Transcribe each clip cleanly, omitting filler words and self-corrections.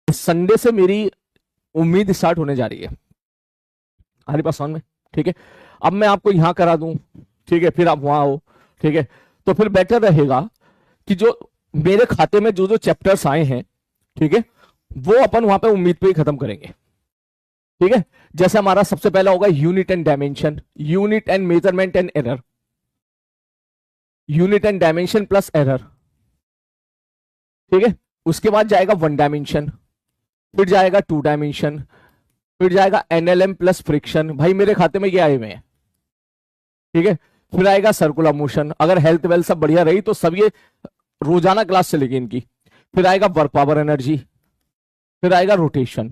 Sunday से मेरी उम्मीद स्टार्ट होने जा रही है हमारे पास ऑन में, ठीक है। अब मैं आपको यहां करा दूं, ठीक है, फिर आप वहां हो, ठीक है, तो फिर बेटर रहेगा कि जो मेरे खाते में जो जो चैप्टर्स आए हैं, ठीक है, वो अपन वहां पे उम्मीद पे ही खत्म करेंगे, ठीक है। जैसे हमारा सबसे पहला होगा unit and dimension, unit and measurement and error, unit and dimension plus error, ठीक है। उसके बाद जाएगा वन डायमेंशन, फिर जाएगा टू डायमेंशन, फिर जाएगा एनएलएम प्लस फ्रिक्शन, भाई मेरे खाते में ये आए हुए हैं, ठीक है। फिर आएगा सर्कुलर मोशन, अगर हेल्थ वेल्थ सब बढ़िया रही तो सब ये रोजाना क्लास चलेगी इनकी। फिर आएगा वर्क पावर एनर्जी, फिर आएगा rotation,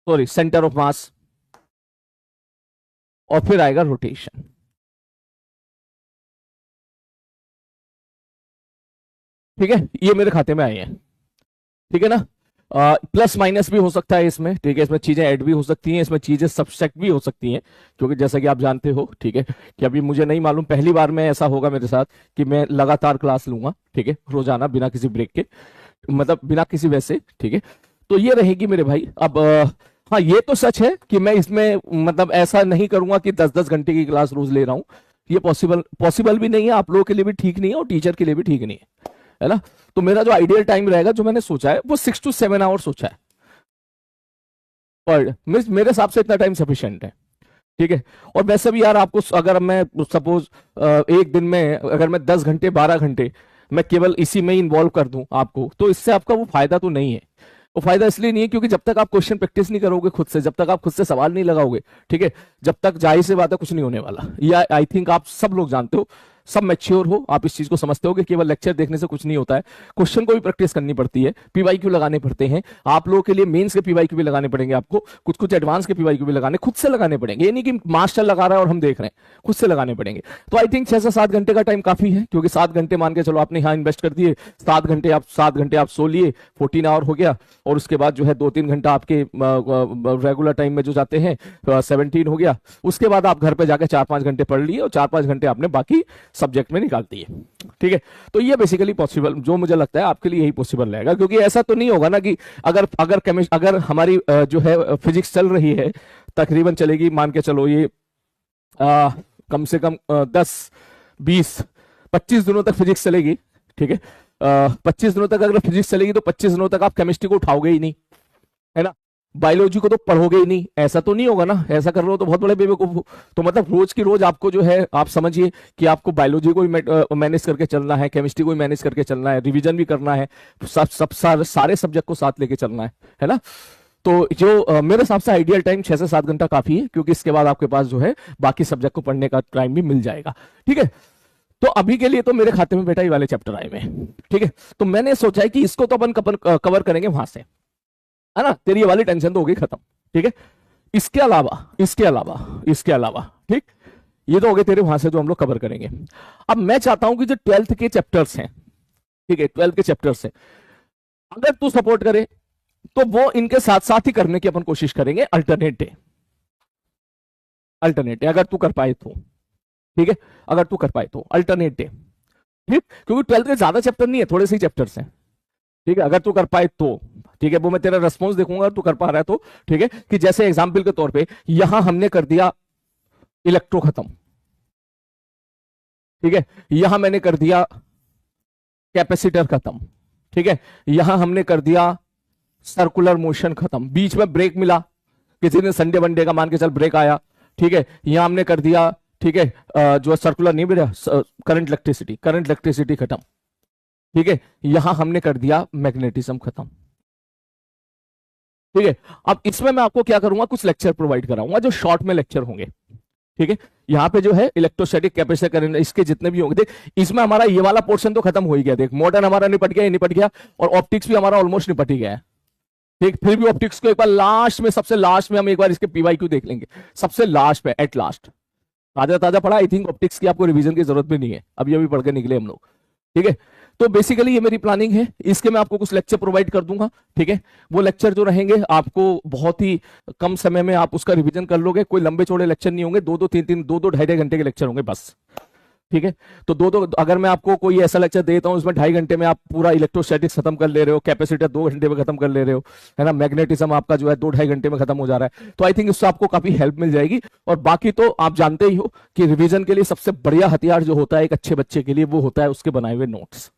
sorry centre of mass, और फिर आएगा रोटेशन। ठीक है, ये मेरे खाते में आए हैं, ठीक है ना। प्लस माइनस भी हो सकता है इसमें, ठीक है, इसमें चीजें ऐड भी हो सकती हैं, इसमें चीजें सब्सट्रैक्ट भी हो सकती हैं, क्योंकि जैसा कि आप जानते हो, ठीक है, कि अभी मुझे नहीं मालूम, पहली बार में ऐसा होगा मेरे साथ कि मैं लगातार क्लास लूंगा, ठीक है, रोजाना बिना किसी ब्रेक के, मतलब बिना किसी वैसे, ठीक है। तो ये रहेगी मेरे भाई। अब हाँ, ये तो सच है कि मैं इसमें मतलब ऐसा नहीं करूंगा कि 10-10 घंटे की क्लास रोज ले रहा हूं, ये पॉसिबल भी नहीं है, आप लोगों के लिए भी ठीक नहीं है और टीचर के लिए भी ठीक नहीं है ना। तो मेरा जो आइडियल टाइम रहेगा, जो मैंने सोचा है, वो 6 to 7 आवर सोचा है पर मेरे हिसाब से इतना टाइम सफिशिएंट है, ठीक है। और वैसे भी यार आपको, अगर मैं सपोज एक दिन में अगर मैं 10 घंटे 12 घंटे मैं केवल इसी में इन्वॉल्व कर दूं आपको, तो इससे आपका वो फायदा तो नहीं है। वो फायदा इसलिए नहीं है क्योंकि जब तक आप क्वेश्चन प्रैक्टिस नहीं करोगे खुद से, जब तक आप खुद से सवाल नहीं लगाओगे, ठीक है, जब तक जाहिर सी बात है कुछ नहीं होने वाला। या आई थिंक आप सब लोग जानते हो, सब मैच्योर हो, आप इस चीज को समझते हो कि केवल लेक्चर देखने से कुछ नहीं होता है, क्वेश्चन को भी प्रैक्टिस करनी पड़ती है, पीवाईक्यू लगाने पड़ते हैं आप लोगों के लिए, मेंस के पीवाईक्यू भी लगाने पड़ेंगे आपको, कुछ कुछ एडवांस के पीवाईक्यू भी लगाने खुद से लगाने पड़ेंगे, ये नहीं कि मास्टर लगा रहा है और हम देख रहे हैं, खुद से लगाने पड़ेंगे। तो आई थिंक 6 से 7 घंटे का टाइम काफी है, क्योंकि 7 घंटे मान के चलो आपने यहाँ इन्वेस्ट कर दिए, 7 घंटे आप सो लिए, 14 आवर हो गया, और उसके बाद जो है 2-3 घंटा आपके रेगुलर टाइम में जो जाते हैं 17 हो गया। उसके बाद आप घर पे जाकर 4-5 घंटे पढ़ लिए और 4-5 घंटे आपने बाकी सब्जेक्ट में निकाल दिए, ठीक है। तो ये बेसिकली पॉसिबल, जो मुझे लगता है आपके लिए यही पॉसिबल रहेगा, क्योंकि ऐसा तो नहीं होगा ना कि अगर अगर अगर हमारी जो है फिजिक्स चल रही है, तकरीबन चलेगी, मान के चलो ये कम से कम 10-20-25 दिनों तक फिजिक्स चलेगी, ठीक है। 25 दिनों तक अगर फिजिक्स चलेगी तो 25 दिनों तक आप केमिस्ट्री को उठाओगे ही नहीं, है ना, बायोलॉजी को तो पढ़ोगे ही नहीं, ऐसा तो नहीं होगा ना। ऐसा कर रहे हो तो बहुत बड़े बेवकूफ हो। तो मतलब रोज की रोज आपको जो है, आप समझिए कि आपको बायोलॉजी को भी मैनेज करके चलना है, केमिस्ट्री को भी मैनेज करके चलना है, रिवीजन भी करना है, सारे सब्जेक्ट को साथ लेके चलना है ना। तो जो मेरे हिसाब से आइडियल टाइम 6 से 7 घंटा काफी है, क्योंकि इसके बाद आपके पास जो है बाकी सब्जेक्ट को पढ़ने का टाइम भी मिल जाएगा, ठीक है। तो अभी के लिए तो मेरे खाते में बेटा ये वाले चैप्टर आए हुए हैं, ठीक है। तो मैंने सोचा है कि इसको तो अपन कवर करेंगे वहां से, है ना, तेरी ये वाली टेंशन तो होगी खत्म, ठीक है। इसके अलावा ठीक, ये तो हो गए तेरे वहां से जो हम लोग कवर करेंगे। अब मैं चाहता हूं कि जो 12th के चैप्टर्स हैं, ठीक है, 12th के चैप्टर्स हैं, अगर तू सपोर्ट करे तो वो इनके साथ साथ ही करने की अपन कोशिश करेंगे, अल्टरनेट डे अगर तू कर पाए तो, ठीक है, अगर तू कर पाए तो अल्टरनेट डे, ठीक, क्योंकि 12th के ज्यादा चैप्टर नहीं है, थोड़े से ही चैप्टर्स हैं, ठीक है, अगर तू कर पाए तो, ठीक है, वो मैं तेरा रेस्पॉन्स देखूंगा तू कर पा रहा है तो, ठीक है। कि जैसे एग्जाम्पल के तौर पे यहां हमने कर दिया इलेक्ट्रो खत्म, ठीक है, यहां मैंने कर दिया कैपेसिटर खत्म, ठीक है, यहां हमने कर दिया सर्कुलर मोशन खत्म, बीच में ब्रेक मिला, किसी ने संडे वनडे का मान के चल ब्रेक आया, ठीक है, यहां हमने कर दिया, ठीक है, जो सर्कुलर नहीं मिला, करंट इलेक्ट्रिसिटी खत्म, ठीक है, यहां हमने कर दिया मैग्नेटिज्म खत्म, ठीक है। अब इसमें मैं आपको क्या करूंगा, कुछ लेक्चर प्रोवाइड कराऊंगा जो शॉर्ट में लेक्चर होंगे, ठीक है। यहाँ पे जो है इलेक्ट्रोस्टैटिक कैपेसिटर करंट इसके जितने भी होंगे, देख इसमें हमारा ये वाला पोर्शन तो खत्म हो ही गया, देख मॉडर्न हमारा निपट गया, निपट गया, और ऑप्टिक्स भी हमारा ऑलमोस्ट निपट ही गया है, ठीक। फिर भी ऑप्टिक्स को एक बार लास्ट में, सबसे लास्ट में हम एक बार इसके पीवाईक्यू देख लेंगे, सबसे लास्ट पे, एट लास्ट, ताजा ताजा पढ़ा, आई थिंक ऑप्टिक्स की आपको रिवीजन की जरूरत भी नहीं है, अभी अभी पढ़ के निकले हम लोग, ठीक है। तो बेसिकली ये मेरी प्लानिंग है, इसके मैं आपको कुछ लेक्चर प्रोवाइड कर दूंगा, ठीक है। वो लेक्चर जो रहेंगे आपको बहुत ही कम समय में आप उसका रिवीजन कर लोगे, कोई लंबे चौड़े लेक्चर नहीं होंगे, 2-2 3-3 2-2 ढाई-ढाई घंटे के लेक्चर होंगे बस, ठीक है। तो दो दो अगर मैं आपको कोई ऐसा लेक्चर देता हूं उसमें 2.5 घंटे में आप पूरा इलेक्ट्रोस्टैटिक्स खत्म कर ले रहे हो, कैपेसिटर 2 घंटे में खत्म कर ले रहे हो, है ना, मैग्नेटिज्म आपका जो है 2-2.5 घंटे में खत्म हो जा रहा है, तो आई थिंक इससे आपको काफी हेल्प मिल जाएगी। और बाकी तो आप जानते ही हो कि रिवीजन के लिए सबसे बढ़िया हथियार जो होता है एक अच्छे बच्चे के लिए, वो होता है उसके बनाए हुए नोट्स,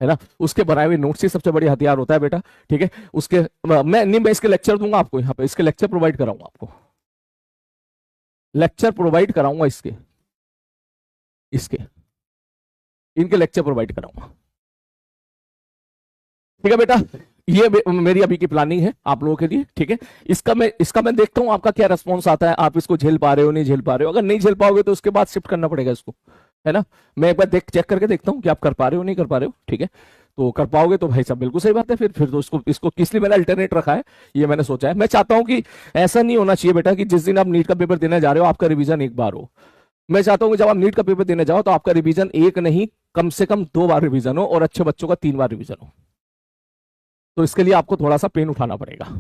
है ना। उसके बनाए हुए नोट्स ही सबसे बढ़िया हथियार होता है बेटा, ठीक है। उसके मैं इसके लेक्चर दूंगा आपको, यहाँ पे इसके लेक्चर प्रोवाइड कराऊंगा आपको, लेक्चर प्रोवाइड कराऊंगा इसके इसके इनके लेक्चर प्रोवाइड कराऊंगा, ठीक है बेटा। ये मेरी अभी की प्लानिंग है आप लोगों के लिए, ठीक है। इसका मैं देखता हूं आपका क्या रेस्पॉन्स आता है, आप इसको झेल पा रहे हो नहीं झेल पा रहे हो। अगर नहीं झेल पाओगे तो उसके बाद शिफ्ट करना पड़ेगा इसको, है ना। मैं एक बार चेक करके देखता हूं कि आप कर पा रहे हो नहीं कर पा रहे हो, ठीक है। तो कर पाओगे तो भाई साहब बिल्कुल सही बात है, फिर तो इसको किस लिए मैंने अल्टरनेट रखा है ये मैंने सोचा है। मैं चाहता हूं कि ऐसा नहीं होना चाहिए बेटा कि जिस दिन आप नीट का पेपर देने जा रहे हो आपका रिवीजन एक बार हो। मैं चाहता हूं कि जब आप नीट का पेपर देने जाओ तो आपका रिवीजन एक नहीं कम से कम 2 बार रिवीजन हो, और अच्छे बच्चों का 3 बार रिवीजन हो। तो इसके लिए आपको थोड़ा सा पेन उठाना पड़ेगा।